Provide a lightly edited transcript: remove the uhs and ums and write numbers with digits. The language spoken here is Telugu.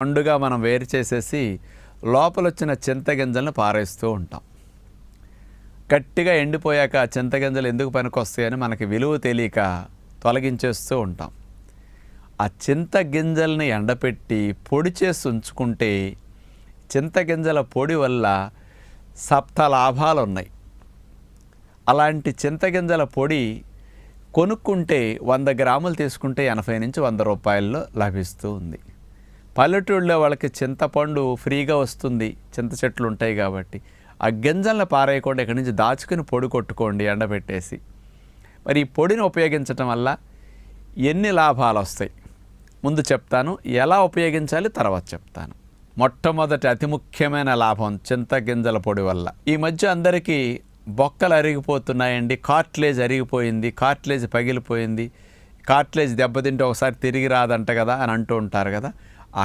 పండుగా మనం వేరు చేసేసి లోపలొచ్చిన చింతగింజలను పారేస్తూ ఉంటాం. గట్టిగా ఎండిపోయాక చింతగింజలు ఎందుకు పనికొస్తాయని మనకి విలువ తెలియక తొలగించేస్తూ ఉంటాం. ఆ చింతగింజల్ని ఎండపెట్టి పొడి చేసి ఉంచుకుంటే చింతగింజల పొడి వల్ల సప్త లాభాలు ఉన్నాయి. అలాంటి చింతగింజల పొడి కొనుక్కుంటే 100 గ్రాములు తీసుకుంటే 80 నుంచి 100 రూపాయల్లో లభిస్తూ ఉంది. పల్లెటూళ్ళలో వాళ్ళకి చింతపండు ఫ్రీగా వస్తుంది, చింత చెట్లు ఉంటాయి కాబట్టి ఆ గింజలను పారేయకుండా ఇక్కడి నుంచి దాచుకుని పొడి కొట్టుకోండి ఎండబెట్టేసి. మరి ఈ పొడిని ఉపయోగించటం వల్ల ఎన్ని లాభాలు వస్తాయి ముందు చెప్తాను, ఎలా ఉపయోగించాలి తర్వాత చెప్తాను. మొట్టమొదటి అతి ముఖ్యమైన లాభం చింతగింజల పొడి వల్ల. ఈ మధ్య అందరికీ బొక్కలు అరిగిపోతున్నాయండి, కార్ట్లేజ్ అరిగిపోయింది, కార్ట్లేజ్ పగిలిపోయింది, కార్ట్లేజ్ దెబ్బతింటే ఒకసారి తిరిగి రాదంట కదా అని అంటూ ఉంటారు కదా. ఆ